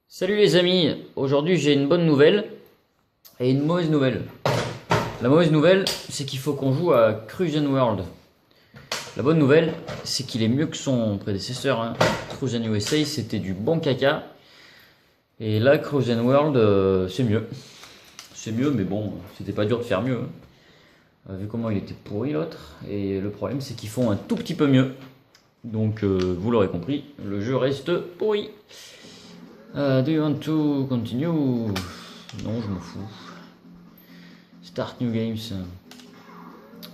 Salut les amis, aujourd'hui j'ai une bonne nouvelle et une mauvaise nouvelle. La mauvaise nouvelle, c'est qu'il faut qu'on joue à Cruisen World. La bonne nouvelle, c'est qu'il est mieux que son prédécesseur. Cruisen USA, c'était du bon caca. Et là, Cruisen World, c'est mieux. C'est mieux, mais bon, c'était pas dur de faire mieux. Vu comment il était pourri l'autre. Et le problème, c'est qu'ils font un tout petit peu mieux. Donc, vous l'aurez compris, le jeu reste pourri. Do you want to continue? Non, je m'en fous. Start new games.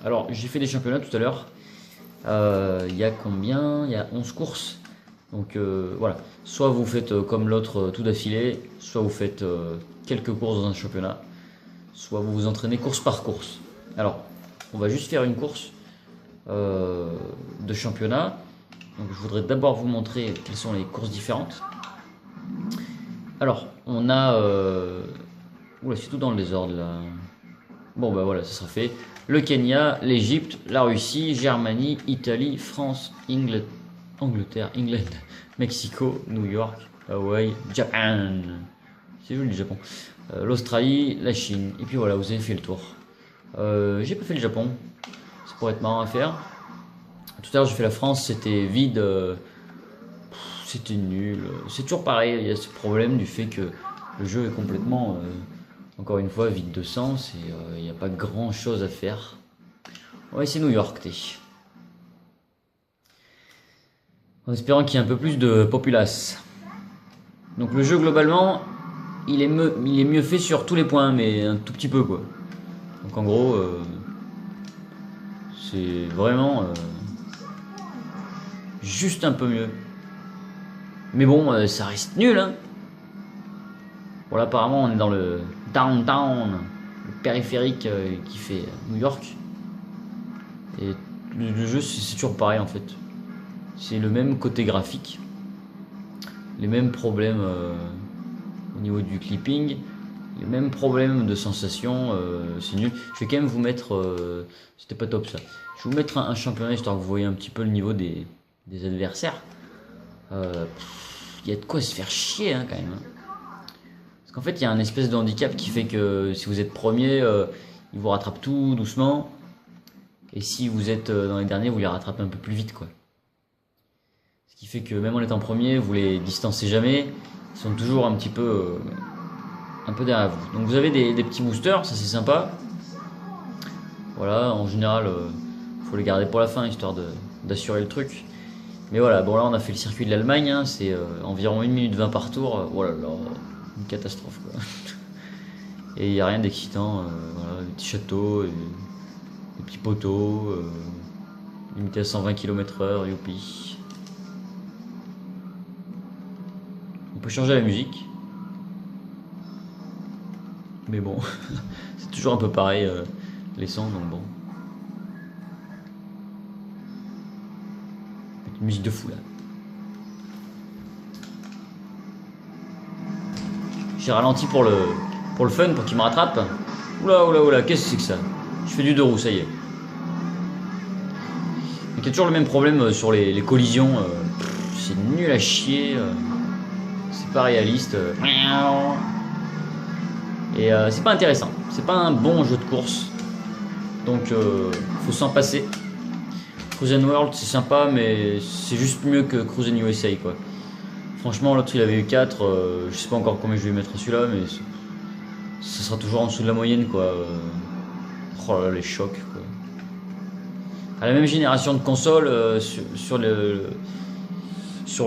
Alors, j'ai fait des championnats tout à l'heure. Il y a combien? Il y a 11 courses. Donc voilà. Soit vous faites comme l'autre tout d'affilée, soit vous faites quelques courses dans un championnat, soit vous vous entraînez course par course. Alors, on va juste faire une course de championnat. Donc, je voudrais d'abord vous montrer quelles sont les courses différentes. Alors, on a... Oula, c'est tout dans le désordre là. Bon, bah voilà, ça sera fait. Le Kenya, l'Égypte, la Russie, Germanie, Italie, France, Angleterre, England, Mexico, New York, Hawaï, Japan. C'est joli le Japon. L'Australie, la Chine. Et puis voilà, vous avez fait le tour. J'ai pas fait le Japon. Ça pourrait être marrant à faire. Tout à l'heure, j'ai fait la France, c'était vide. C'était nul. C'est toujours pareil, il y a ce problème du fait que le jeu est complètement, encore une fois, vide de sens et il n'y a pas grand chose à faire. Ouais, c'est New York, t'es. En espérant qu'il y ait un peu plus de populace. Donc le jeu, globalement, il est mieux fait sur tous les points, mais un tout petit peu, quoi. Donc en gros, c'est vraiment juste un peu mieux. Mais bon, ça reste nul, hein. Bon, là, apparemment, on est dans le downtown, le périphérique qui fait New York. Et le jeu, c'est toujours pareil, en fait. C'est le même côté graphique. Les mêmes problèmes au niveau du clipping. Les mêmes problèmes de sensation. C'est nul. Je vais quand même vous mettre... c'était pas top, ça. Je vais vous mettre un championnat, histoire que vous voyez un petit peu le niveau des adversaires. Il y a de quoi se faire chier quand même. Parce qu'en fait, il y a un espèce de handicap qui fait que si vous êtes premier, ils vous rattrapent tout doucement. Et si vous êtes dans les derniers, vous les rattrapez un peu plus vite, quoi. Ce qui fait que même en étant premier, vous les distancez jamais. Ils sont toujours un peu derrière vous. Donc vous avez des petits boosters, ça c'est sympa. Voilà, en général, faut les garder pour la fin, histoire d'assurer le truc. Mais voilà, bon là on a fait le circuit de l'Allemagne, hein, c'est environ 1 minute 20 par tour, oh là là, une catastrophe quoi. Et il n'y a rien d'excitant, voilà, des petits châteaux, des petits poteaux, limité à 120 km/h, youpi. On peut changer la musique. Mais bon, c'est toujours un peu pareil, les sons, donc bon. Musique de fou là. J'ai ralenti pour le fun, pour qu'il me rattrape. Oula, oula, oula, qu'est-ce que c'est que ça? Je fais du deux roues, ça y est. Donc il y a toujours le même problème sur les collisions. C'est nul à chier. C'est pas réaliste. Et c'est pas intéressant. C'est pas un bon jeu de course. Donc faut s'en passer. Cruisen World c'est sympa, mais c'est juste mieux que Cruisen USA quoi. Franchement, l'autre il avait eu 4, je sais pas encore combien je vais mettre à celui-là, mais ça sera toujours en dessous de la moyenne quoi. Oh là là, les chocs quoi. À la même génération de consoles, sur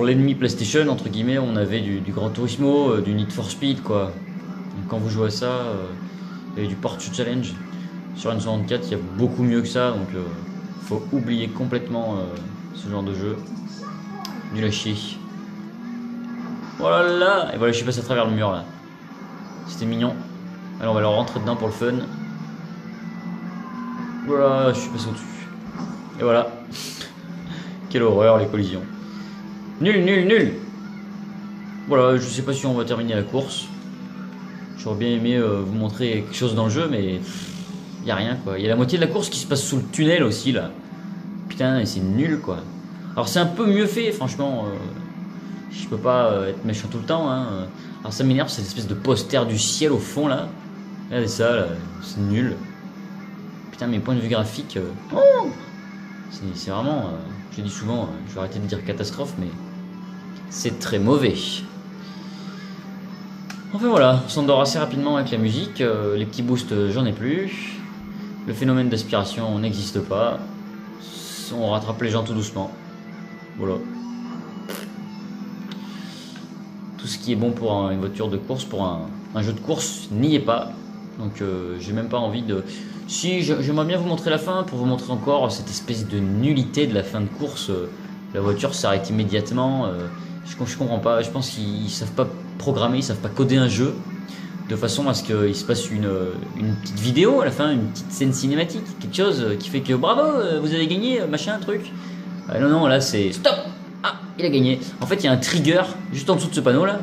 l'ennemi PlayStation, entre guillemets, on avait du Gran Turismo, du Need for Speed quoi. Donc, quand vous jouez à ça, il y avait du Porsche Challenge. Sur N64, il y a beaucoup mieux que ça, donc faut oublier complètement ce genre de jeu. Nul à chier. Voilà là. Et voilà, je suis passé à travers le mur là. C'était mignon. Alors on va leur rentrer dedans pour le fun. Voilà, je suis passé au-dessus. Et voilà. Quelle horreur les collisions. Nul, nul, nul. Voilà, je sais pas si on va terminer la course. J'aurais bien aimé vous montrer quelque chose dans le jeu, mais y a rien quoi. Il y a la moitié de la course qui se passe sous le tunnel aussi là. Putain, c'est nul quoi. Alors c'est un peu mieux fait, franchement. Je peux pas être méchant tout le temps. Hein. Alors ça m'énerve cette espèce de poster du ciel au fond là. Regardez ça, là. C'est nul. Putain, mes points de vue graphiques. Oh, c'est vraiment. Je dis souvent, je vais arrêter de dire catastrophe, mais c'est très mauvais. Enfin voilà, on s'endort assez rapidement avec la musique. Les petits boosts, j'en ai plus. Le phénomène d'aspiration n'existe pas. On rattrape les gens tout doucement. Voilà. Tout ce qui est bon pour une voiture de course, pour un jeu de course, n'y est pas. Donc j'ai même pas envie de... Si, j'aimerais bien vous montrer la fin pour vous montrer encore cette espèce de nullité de la fin de course. La voiture s'arrête immédiatement. Je comprends pas. Je pense qu'ils savent pas programmer, ils savent pas coder un jeu de façon à ce qu'il se passe une petite vidéo à la fin, une petite scène cinématique, quelque chose qui fait que bravo, vous avez gagné, machin, truc. Non, là c'est stop. Ah, il a gagné. En fait, il y a un trigger juste en dessous de ce panneau là.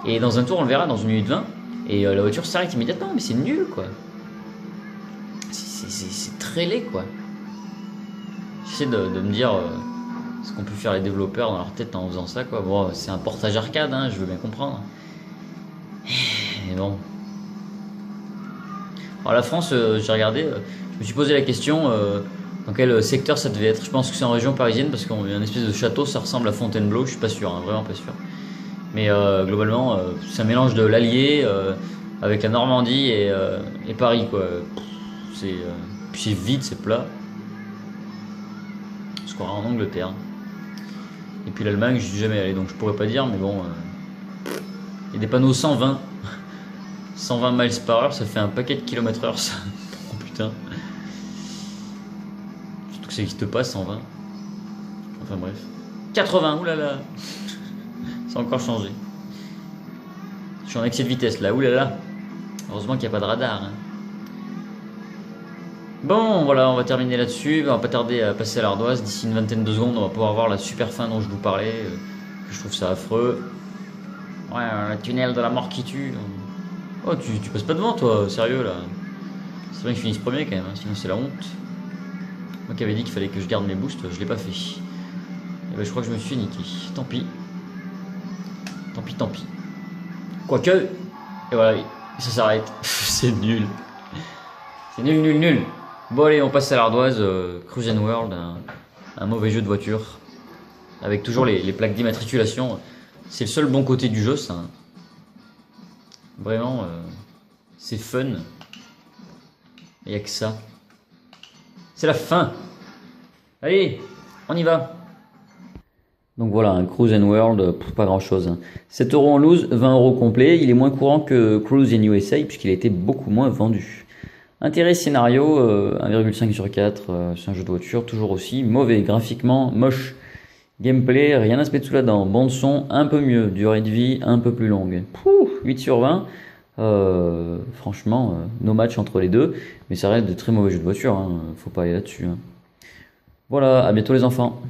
Et dans un tour, on le verra dans 1 minute 20. Et la voiture s'arrête immédiatement, mais c'est nul quoi. C'est très laid quoi. J'essaie de me dire ce qu'ont pu faire les développeurs dans leur tête en faisant ça quoi. Bon, c'est un portage arcade, hein, je veux bien comprendre. Mais bon. Alors la France, j'ai regardé, je me suis posé la question dans quel secteur ça devait être. Je pense que c'est en région parisienne parce qu'on a une espèce de château, ça ressemble à Fontainebleau, je suis pas sûr, hein, vraiment pas sûr. Mais globalement, c'est un mélange de l'Allier avec la Normandie et Paris quoi. Puis c'est vide, c'est plat. Je crois en Angleterre. Et puis l'Allemagne, je suis jamais allé, donc je pourrais pas dire, mais bon. Il y a des panneaux 120. 120 miles par heure, ça fait un paquet de kilomètres heure, ça. Oh putain. Surtout que ça n'existe pas, 120. Enfin bref. 80, oulala. Ça a encore changé. Je suis en excès de vitesse là, oulala. Heureusement qu'il n'y a pas de radar. Hein. Bon, voilà, on va terminer là-dessus. On va pas tarder à passer à l'ardoise. D'ici une vingtaine de secondes, on va pouvoir voir la super fin dont je vous parlais. Je trouve ça affreux. Ouais, le tunnel de la mort qui tue. Oh, tu passes pas devant, toi, sérieux, là. C'est vrai que je finisse premier, quand même, hein, sinon c'est la honte. Moi qui avais dit qu'il fallait que je garde mes boosts, je l'ai pas fait. Et ben, je crois que je me suis fait niquer. Tant pis. Tant pis. Quoique... Et voilà, ça s'arrête. C'est nul. C'est nul. Bon, allez, on passe à l'ardoise. Cruise and World, un mauvais jeu de voiture. Avec toujours les plaques d'immatriculation. C'est le seul bon côté du jeu, ça. Vraiment, c'est fun. Il n'y a que ça. C'est la fin. Allez, on y va. Donc voilà, un Cruise and World, pas grand chose. 7 € en loose, 20 € complet. Il est moins courant que Cruise in USA puisqu'il a été beaucoup moins vendu. Intérêt scénario, 1,5 sur 4. C'est un jeu de voiture, toujours aussi mauvais. Graphiquement, moche. Gameplay, rien à se mettre sous la dent. Bande son, un peu mieux. Durée de vie, un peu plus longue. 8 sur 20. Franchement, no match entre les deux. Mais ça reste de très mauvais jeux de voiture. Hein. Faut pas aller là-dessus. Hein. Voilà, à bientôt les enfants.